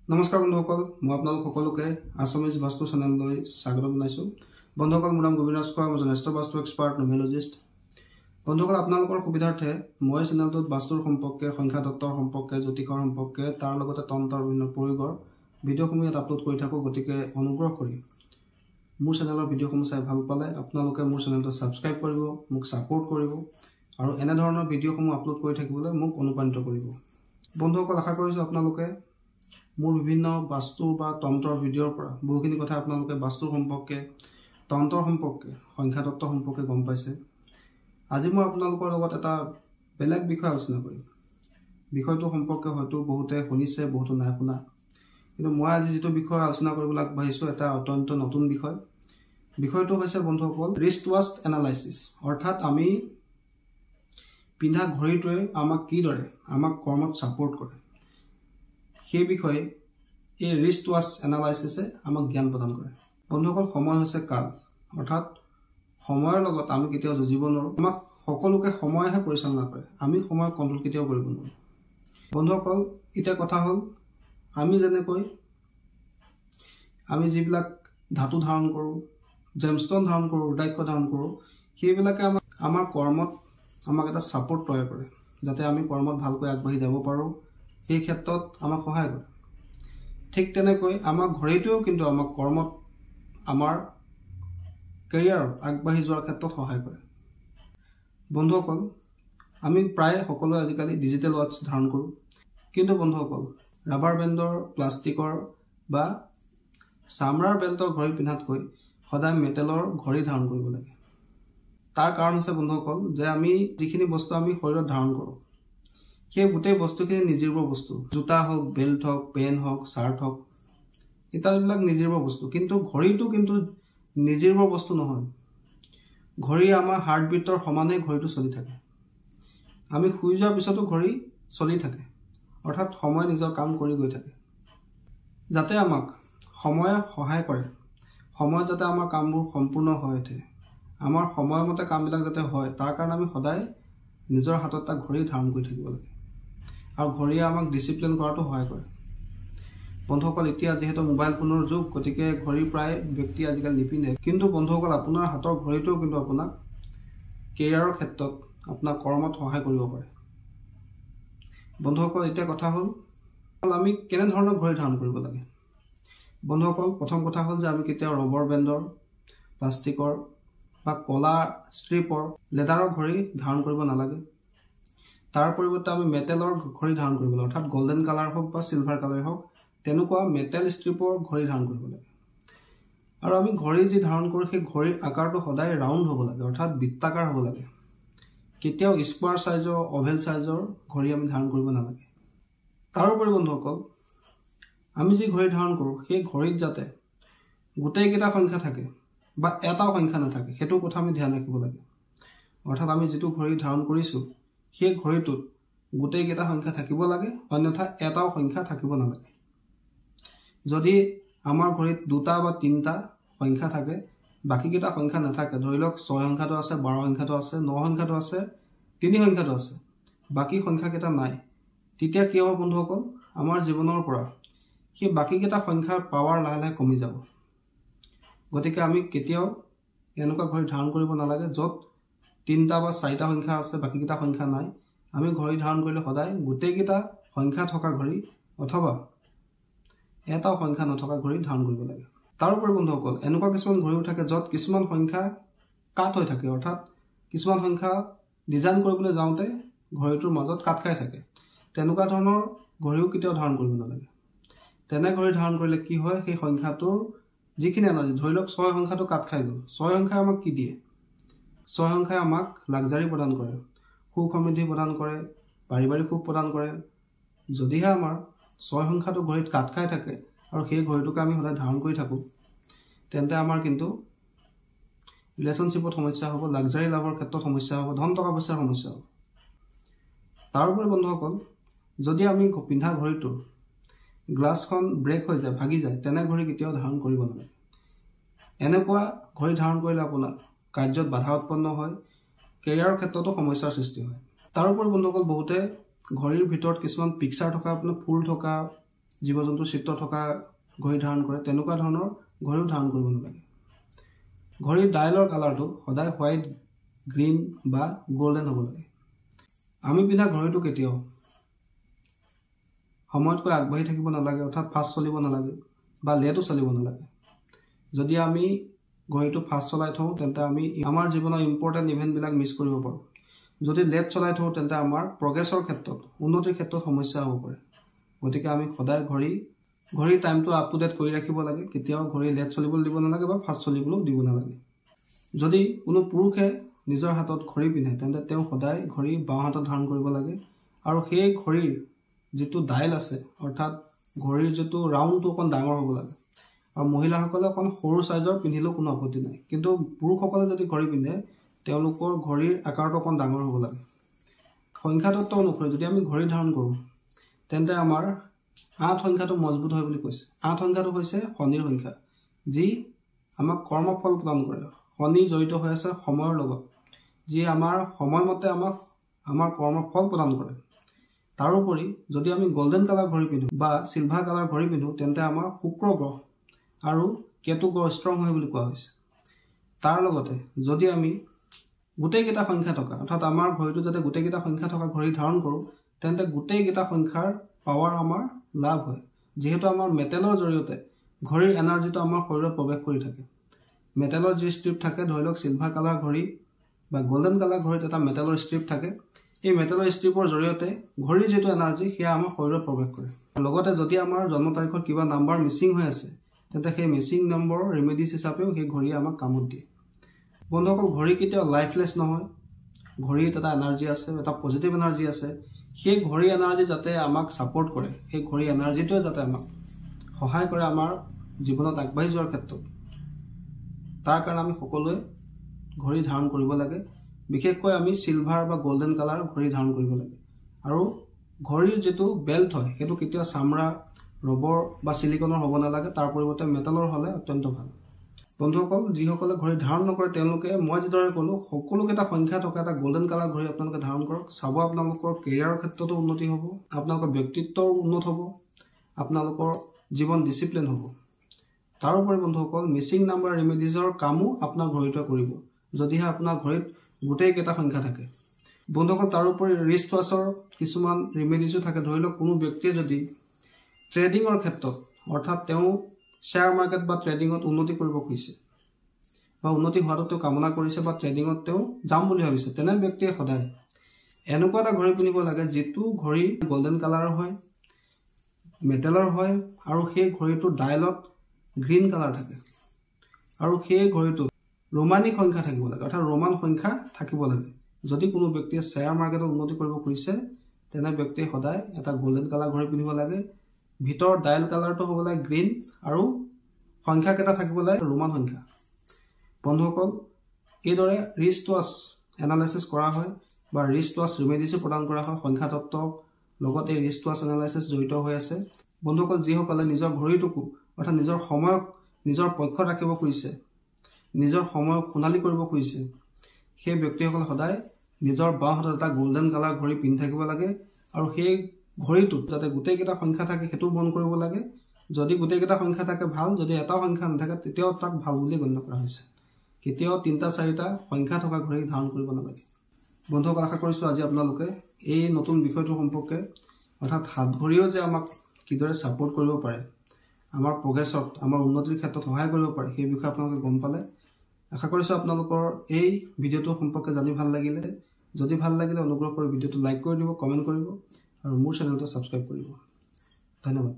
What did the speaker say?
নমস্কাৰ বন্ধুসকল, মই আপোনালোক সকলোকে আছামিজ বাস্তু চেনেললৈ স্বাগত জনাইছোঁ। বন্ধুসকল, মোৰ নাম গোবিন্দ ৰাজখোৱা, মই জ্যেষ্ঠ বাস্তু এক্সপাৰ্ট নিউমেৰলজিষ্ট। বন্ধুসকল, আপোনালোকৰ সুবিধাৰ্থে মই চেনেলটোত বাস্তুৰ সম্পৰ্কে, সংখ্যা তত্ত্বৰ সম্পৰ্কে, জ্যোতিষৰ সম্পৰ্কে, তাৰ লগতে তন্ত্ৰৰ বিভিন্ন প্ৰয়োগৰ ভিডিঅ'সমূহ ইয়াত আপলোড কৰি থাকোঁ। গতিকে অনুগ্ৰহ কৰি মোৰ চেনেলৰ ভিডিঅ'সমূহ চাই ভাল পালে আপোনালোকে মোৰ চেনেলটো ছাবস্ক্ৰাইব কৰিব, মোক ছাপোৰ্ট কৰিব আৰু এনেধৰণৰ ভিডিঅ'সমূহ আপলোড কৰি থাকিবলৈ মোক অনুপ্ৰাণিত কৰিব। বন্ধুসকল, আশা কৰিছোঁ আপোনালোকে মোৰ বিভিন্ন বাস্তু বা তন্ত্ৰৰ ভিডিঅ'ৰ পৰা বহুখিনি কথা আপোনালোকে বাস্তুৰ সম্পৰ্কে, তন্ত্ৰৰ সম্পৰ্কে, সংখ্যা তত্ত্ব সম্পৰ্কে গম পাইছে। আজি মই আপোনালোকৰ লগত এটা বেলেগ বিষয় আলোচনা কৰিম। বিষয়টো সম্পৰ্কে হয়তো বহুতে শুনিছে, বহুতো নাই শুনা, কিন্তু মই আজি যিটো বিষয় আলোচনা কৰিবলৈ আগবাঢ়িছোঁ এটা অত্যন্ত নতুন বিষয়। বিষয়টো হৈছে বন্ধুসকল ৰিষ্ট ৱাচ এনালাইচিছ, অৰ্থাৎ আমি পিন্ধা ঘড়ীটোৱে আমাক কিদৰে আমাক কৰ্মত ছাপোৰ্ট কৰে, সেই বিষয়ে এই ৰিষ্ট ৱাচ এনালাইচিছে আমাক জ্ঞান প্ৰদান কৰে। বন্ধুসকল, সময় হৈছে কাল, অৰ্থাৎ সময়ৰ লগত আমি কেতিয়াও যুঁজিব নোৱাৰোঁ। আমাক সকলোকে সময়েহে পৰিচালনা কৰে, আমি সময়ক কণ্ট্ৰল কেতিয়াও কৰিব নোৱাৰোঁ। বন্ধুসকল, এতিয়া কথা হ'ল আমি যেনেকৈ আমি যিবিলাক ধাতু ধাৰণ কৰোঁ, জেমষ্টন ধাৰণ কৰোঁ, ৰুদ্ৰাক্ষ ধাৰণ কৰোঁ, সেইবিলাকে আমাৰ কৰ্মত আমাক এটা ছাপোৰ্ট তৈয়াৰ কৰে, যাতে আমি কৰ্মত ভালকৈ আগবাঢ়ি যাব পাৰোঁ, সেই ক্ষেত্ৰত আমাক সহায় কৰে। ঠিক তেনেকৈ আমাৰ ঘড়ীটোৱেও কিন্তু আমাক কৰ্মত, আমাৰ কেৰিয়াৰত আগবাঢ়ি যোৱাৰ ক্ষেত্ৰত সহায় কৰে। বন্ধুসকল, আমি প্ৰায় সকলোৱে আজিকালি ডিজিটেল ৱাটচ ধাৰণ কৰোঁ, কিন্তু বন্ধুসকল ৰাবাৰ বেণ্ডৰ, প্লাষ্টিকৰ বা চামৰাৰ বেল্টৰ ঘড়ী পিন্ধাতকৈ সদায় মেটেলৰ ঘড়ী ধাৰণ কৰিব লাগে। তাৰ কাৰণ হৈছে বন্ধুসকল যে আমি যিখিনি বস্তু আমি শৰীৰত ধাৰণ কৰোঁ, সেই গোটেই বস্তুখিনি নিৰ্জীৱ বস্তু। জোতা হওক, বেল্ট হওক, পেন হওক, চাৰ্ট হওক, ইত্যাদিবিলাক নিৰ্জীৱ বস্তু। কিন্তু ঘড়ীটো কিন্তু নিৰ্জীৱ বস্তু নহয়। ঘড়ী আমাৰ হাৰ্টবিটৰ সমানেই ঘড়ীটো চলি থাকে। আমি শুই যোৱাৰ পিছতো ঘড়ী চলি থাকে, অৰ্থাৎ সময় নিজৰ কাম কৰি গৈ থাকে। যাতে আমাক সময়ে সহায় কৰে, সময়ত যাতে আমাৰ কামবোৰ সম্পূৰ্ণ হৈ উঠে, আমাৰ সময়মতে কামবিলাক যাতে হয়, তাৰ কাৰণে আমি সদায় নিজৰ হাতত এটা ঘড়ী ধাৰণ কৰি থাকিব লাগে। আৰু ঘড়ীয়ে আমাক ডিচিপ্লিন কৰাটো সহায় কৰে। বন্ধুসকল, এতিয়া যিহেতু মোবাইল ফোনৰ যুগ, গতিকে ঘড়ী প্ৰায় ব্যক্তি আজিকালি নিপিন্ধে। কিন্তু বন্ধুসকল, আপোনাৰ হাতৰ ঘড়ীটোও কিন্তু আপোনাক কেৰিয়াৰৰ ক্ষেত্ৰত, আপোনাৰ কৰ্মত সহায় কৰিব পাৰে। বন্ধুসকল, এতিয়া কথা হ'ল আমি কেনেধৰণৰ ঘড়ী ধাৰণ কৰিব লাগে। বন্ধুসকল, প্ৰথম কথা হ'ল যে আমি কেতিয়াও ৰবৰ বেণ্ডৰ, প্লাষ্টিকৰ বা কলা ষ্ট্ৰিপৰ, লেডাৰৰ ঘড়ী ধাৰণ কৰিব নালাগে। তাৰ পৰিৱৰ্তে আমি মেটেলৰ ঘড়ী ধাৰণ কৰিব লাগে, অৰ্থাৎ গল্ডেন কালাৰ হওক বা চিলভাৰ কালাৰ হওক, তেনেকুৱা মেটেল ষ্ট্ৰিপৰ ঘড়ী ধাৰণ কৰিব লাগে। আৰু আমি ঘড়ী যি ধাৰণ কৰোঁ, সেই ঘড়ীৰ আকাৰটো সদায় ৰাউণ্ড হ'ব লাগে, অৰ্থাৎ বৃত্তাকাৰ হ'ব লাগে। কেতিয়াও স্কোৱাৰ চাইজৰ, অভেল চাইজৰ ঘড়ী আমি ধাৰণ কৰিব নালাগে। তাৰোপৰি বন্ধুসকল, আমি যি ঘড়ী ধাৰণ কৰোঁ, সেই ঘড়ীত যাতে গোটেইকেইটা সংখ্যা থাকে বা এটাও সংখ্যা নাথাকে, সেইটো কথা আমি ধ্যান ৰাখিব লাগে। অৰ্থাৎ আমি যিটো ঘড়ী ধাৰণ কৰিছোঁ, সেই ঘড়ীটোত গোটেইকেইটা সংখ্যা থাকিব লাগে, অন্যথা এটাও সংখ্যা থাকিব নালাগে। যদি আমাৰ ঘড়ীত 2টা বা 3টা সংখ্যা থাকে, বাকীকেইটা সংখ্যা নাথাকে, ধৰি লওক 6 সংখ্যাটো আছে, 12 সংখ্যাটো আছে, 9 সংখ্যাটো আছে, 3 সংখ্যাটো আছে, বাকী সংখ্যাকেইটা নাই, তেতিয়া কি হ'ব বন্ধুসকল, আমাৰ জীৱনৰ পৰা সেই বাকীকেইটা সংখ্যাৰ পাৱাৰ লাহে লাহে কমি যাব। গতিকে আমি কেতিয়াও এনেকুৱা ঘড়ী ধাৰণ কৰিব নালাগে য'ত 3টা বা 4টা সংখ্যা আছে, বাকীকেইটা সংখ্যা নাই। আমি ঘড়ী ধাৰণ কৰিলে সদায় গোটেইকেইটা সংখ্যা থকা ঘড়ী অথবা এটাও সংখ্যা নথকা ঘড়ী ধাৰণ কৰিব লাগে। তাৰোপৰি বন্ধুসকল, এনেকুৱা কিছুমান ঘড়ীও থাকে য'ত কিছুমান সংখ্যা কাট হৈ থাকে, অৰ্থাৎ কিছুমান সংখ্যা ডিজাইন কৰিবলৈ যাওঁতে ঘড়ীটোৰ মাজত কাট খাই থাকে। তেনেকুৱা ধৰণৰ ঘড়ীও কেতিয়াও ধাৰণ কৰিব নালাগে। তেনে ঘড়ী ধাৰণ কৰিলে কি হয়, সেই সংখ্যাটোৰ যিখিনি এনাৰ্জি, ধৰি লওক 6 সংখ্যাটো কাট খাই গ'ল। 6 সংখ্যাই আমাক কি দিয়ে? 6 সংখ্যাই আমাক লাক্সাৰী প্ৰদান কৰে, সুখ সমৃদ্ধি প্ৰদান কৰে, পাৰিবাৰিক সুখ প্ৰদান কৰে। যদিহে আমাৰ 6 সংখ্যাটো ঘড়ীত কাট খাই থাকে আৰু সেই ঘড়ীটোকে আমি সদায় ধাৰণ কৰি থাকোঁ, তেন্তে আমাৰ কিন্তু ৰিলেশ্যনশ্বিপত সমস্যা হ'ব, লাক্সাৰী লাভৰ ক্ষেত্ৰত সমস্যা হ'ব, ধন টকা পইচাৰ সমস্যা হ'ব। তাৰোপৰি বন্ধুসকল, যদি আমি পিন্ধা ঘড়ীটোৰ গ্লাছখন ব্ৰেক হৈ যায়, ভাগি যায়, তেনে ঘড়ী কেতিয়াও ধাৰণ কৰিব নালাগে। এনেকুৱা ঘড়ী ধাৰণ কৰিলে আপোনাৰ কাৰ্যত বাধা উৎপন্ন হয়, কেৰিয়াৰৰ ক্ষেত্ৰতো সমস্যাৰ সৃষ্টি হয়। তাৰোপৰি বন্ধুসকল, বহুতে ঘড়ীৰ ভিতৰত কিছুমান পিকচাৰ থকা, আপোনাৰ ফুল থকা, জীৱ জন্তুৰ চিত্ৰ থকা ঘড়ী ধাৰণ কৰে তেনেকুৱা ধৰণৰ ঘড়ীও ধাৰণ কৰিব নালাগে। ঘড়ীৰ ডায়েলৰ কালাৰটো সদায় হোৱাইট, গ্ৰীণ বা গোল্ডেন হ'ব লাগে। আমি পিন্ধা ঘড়ীটো কেতিয়াও সময়তকৈ আগবাঢ়ি থাকিব নালাগে, অৰ্থাৎ ফাষ্ট চলিব নালাগে বা লেটো চলিব নালাগে। যদি আমি ঘড়ীটো ফাষ্ট চলাই থওঁ তেন্তে আমি আমাৰ জীৱনৰ ইম্পৰ্টেণ্ট ইভেণ্টবিলাক মিছ কৰিব পাৰোঁ। যদি লেট চলাই থওঁ তেন্তে আমাৰ প্ৰগ্ৰেছৰ ক্ষেত্ৰত, উন্নতিৰ ক্ষেত্ৰত সমস্যা হ'ব পাৰে। গতিকে আমি সদায় ঘড়ীৰ টাইমটো আপ টু ডেট কৰি ৰাখিব লাগে। কেতিয়াও ঘড়ী লেট চলিবলৈ দিব নালাগে বা ফাষ্ট চলিবলৈও দিব নালাগে। যদি কোনো পুৰুষে নিজৰ হাতত ঘড়ী পিন্ধে তেন্তে তেওঁ সদায় ঘড়ী বাওঁ হাতত ধাৰণ কৰিব লাগে আৰু সেই ঘড়ীৰ যিটো ডায়েল আছে, অৰ্থাৎ ঘড়ীৰ যিটো ৰাউণ্ডটো অকণ ডাঙৰ হ'ব লাগে। আৰু মহিলাসকলে অকণ সৰু চাইজৰ পিন্ধিলেও কোনো আপত্তি নাই, কিন্তু পুৰুষসকলে যদি ঘড়ী পিন্ধে তেওঁলোকৰ ঘড়ীৰ আকাৰটো অকণ ডাঙৰ হ'ব লাগে। সংখ্যাতত্ব অনুসৰি যদি আমি ঘড়ী ধাৰণ কৰোঁ তেন্তে আমাৰ 8 সংখ্যাটো মজবুত হয় বুলি কৈছে। 8 সংখ্যাটো হৈছে শনিৰ সংখ্যা, যি আমাক কৰ্মফল প্ৰদান কৰে। শনি জড়িত হৈ আছে সময়ৰ লগত, যি আমাৰ সময়মতে আমাক আমাৰ কৰ্মফল প্ৰদান কৰে। তাৰোপৰি যদি আমি গল্ডেন কালাৰ ঘড়ী পিন্ধোঁ বা চিলভাৰ কালাৰ ঘড়ী পিন্ধোঁ তেন্তে আমাৰ শুক্ৰ গ্ৰহ আৰু কেতু গ্ৰহ ষ্ট্ৰং হয় বুলি কোৱা হৈছে। তাৰ লগতে যদি আমি গোটেইকেইটা সংখ্যা থকা, অৰ্থাৎ আমাৰ ঘড়ীটো যাতে গোটেইকেইটা সংখ্যা থকা ঘড়ী ধাৰণ কৰোঁ তেন্তে গোটেইকেইটা সংখ্যাৰ পাৱাৰ আমাৰ লাভ হয়, যিহেতু আমাৰ মেটেলৰ জৰিয়তে ঘড়ীৰ এনাৰ্জিটো আমাৰ শৰীৰত প্ৰৱেশ কৰি থাকে। মেটেলৰ যি ষ্ট্ৰিপ থাকে, ধৰি লওক চিলভাৰ কালাৰ ঘড়ী বা গল্ডেন কালাৰ ঘড়ীত এটা মেটেলৰ ষ্ট্ৰিপ থাকে। এই মেটেলৰ ষ্ট্ৰিপৰ জৰিয়তে ঘড়ীৰ যিটো এনাৰ্জি সেয়া আমাৰ শৰীৰত প্ৰৱেশ কৰে। লগতে যদি আমাৰ জন্ম তাৰিখত কিবা নাম্বাৰ মিচিং হৈ আছে তেন্তে সেই মিচিং নম্বৰৰ ৰেমেডিজ হিচাপেও সেই ঘড়ীয়ে আমাক কামত দিয়ে। বন্ধুসকল, ঘড়ী কেতিয়াও লাইফলেছ নহয়। ঘড়ীত এটা এনাৰ্জি আছে, এটা পজিটিভ এনাৰ্জি আছে। সেই ঘড়ী এনাৰ্জি যাতে আমাক ছাপোৰ্ট কৰে, সেই ঘড়ী এনাৰ্জিটোৱে যাতে আমাক সহায় কৰে আমাৰ জীৱনত আগবাঢ়ি যোৱাৰ ক্ষেত্ৰত। তাৰ কাৰণে আমি সকলোৱে ঘড়ী ধাৰণ কৰিব লাগে। বিশেষকৈ আমি চিলভাৰ বা গল্ডেন কালাৰ ঘড়ী ধাৰণ কৰিব লাগে। আৰু ঘড়ীৰ যিটো বেল্ট হয় সেইটো কেতিয়াও চামৰা, ৰবৰ বা চিলিকনৰ হ'ব নালাগে, তাৰ পৰিৱৰ্তে মেটেলৰ হ'লে অত্যন্ত ভাল। বন্ধুসকল, যিসকলে ঘড়ী ধাৰণ নকৰে তেওঁলোকে মই যিদৰে ক'লোঁ সকলোকেইটা সংখ্যা থকা এটা গল্ডেন কালাৰ ঘড়ী আপোনালোকে ধাৰণ কৰক। চাব আপোনালোকৰ কেৰিয়াৰৰ ক্ষেত্ৰতো উন্নতি হ'ব, আপোনালোকৰ ব্যক্তিত্বও উন্নত হ'ব, আপোনালোকৰ জীৱন ডিচিপ্লিন হ'ব। তাৰোপৰি বন্ধুসকল, মিচিং নাম্বাৰ ৰেমেডিজৰ কামো আপোনাৰ ঘড়ীটোৱে কৰিব, যদিহে আপোনাৰ ঘড়ীত গোটেইকেইটা সংখ্যা থাকে। বন্ধুসকল, তাৰোপৰি ৰিষ্ট ৱাছৰ কিছুমান ৰেমেডিজো থাকে। ধৰি লওক কোনো ব্যক্তিয়ে যদি ট্ৰেডিঙৰ ক্ষেত্ৰত, অৰ্থাৎ তেওঁ শ্বেয়াৰ মাৰ্কেট বা ট্ৰেডিঙত উন্নতি কৰিব খুজিছে বা উন্নতি হোৱাটো তেওঁ কামনা কৰিছে বা ট্ৰেডিঙত তেওঁ যাম বুলি ভাবিছে, তেনে ব্যক্তিয়ে সদায় এনেকুৱা এটা ঘড়ী পিন্ধিব লাগে যিটো ঘড়ী গল্ডেন কালাৰৰ হয়, মেটেলৰ হয় আৰু সেই ঘড়ীটোৰ ডায়েলত গ্ৰীণ কালাৰ থাকে আৰু সেই ঘড়ীটোত ৰোমানিক সংখ্যা থাকিব লাগে, অৰ্থাৎ ৰোমান সংখ্যা থাকিব লাগে। যদি কোনো ব্যক্তিয়ে শ্বেয়াৰ মাৰ্কেটত উন্নতি কৰিব খুজিছে তেনে ব্যক্তিয়ে সদায় এটা গল্ডেন কালাৰ ঘড়ী পিন্ধিব লাগে। ভিতৰৰ ডায়েল কালাৰটো হ'ব লাগে গ্ৰীণ আৰু সংখ্যাকেইটা থাকিব লাগে ৰোমান সংখ্যা। বন্ধুসকল, এইদৰে ৰিষ্ট ৱাছ এনালাইচিছ কৰা হয় বা ৰিষ্ট ৱাছ ৰেমেডিজো প্ৰদান কৰা হয়। সংখ্যাতত্ত্ব লগত এই ৰিষ্ট ৱাছ এনালাইচিছ জড়িত হৈ আছে। বন্ধুসকল, যিসকলে নিজৰ ঘড়ীটোকো, অৰ্থাৎ নিজৰ সময়ক নিজৰ পক্ষত ৰাখিব খুজিছে, নিজৰ সময়ক সোণালী কৰিব খুজিছে, সেই ব্যক্তিসকলে সদায় নিজৰ বাওঁ হাতত এটা গল্ডেন কালাৰ ঘড়ী পিন্ধি থাকিব লাগে আৰু সেই ঘড়ীটোত যাতে গোটেইকেইটা সংখ্যা থাকে সেইটো মন কৰিব লাগে। যদি গোটেইকেইটা সংখ্যা থাকে ভাল, যদি এটা সংখ্যা নাথাকে তেতিয়াও তাক ভাল বুলি গণ্য কৰা হৈছে। কেতিয়াও 3-4টা সংখ্যা থকা ঘড়ী ধাৰণ কৰিব নালাগে। বন্ধুসকল, আশা কৰিছোঁ আজি আপোনালোকে এই নতুন বিষয়টোৰ সম্পৰ্কে, অৰ্থাৎ হাত ঘড়ীও যে আমাক কিদৰে ছাপোৰ্ট কৰিব পাৰে, আমাৰ প্ৰগ্ৰেছত, আমাৰ উন্নতিৰ ক্ষেত্ৰত সহায় কৰিব পাৰে, সেই বিষয়ে আপোনালোকে গম পালে। আশা কৰিছোঁ আপোনালোকৰ এই ভিডিঅ'টোৰ সম্পৰ্কে জানি ভাল লাগিলে। যদি ভাল লাগিলে অনুগ্ৰহ কৰি ভিডিঅ'টো লাইক কৰি দিব, কমেণ্ট কৰিব আৰু মোৰ চেনেলটো ছাবস্ক্ৰাইব কৰিব। ধন্যবাদ।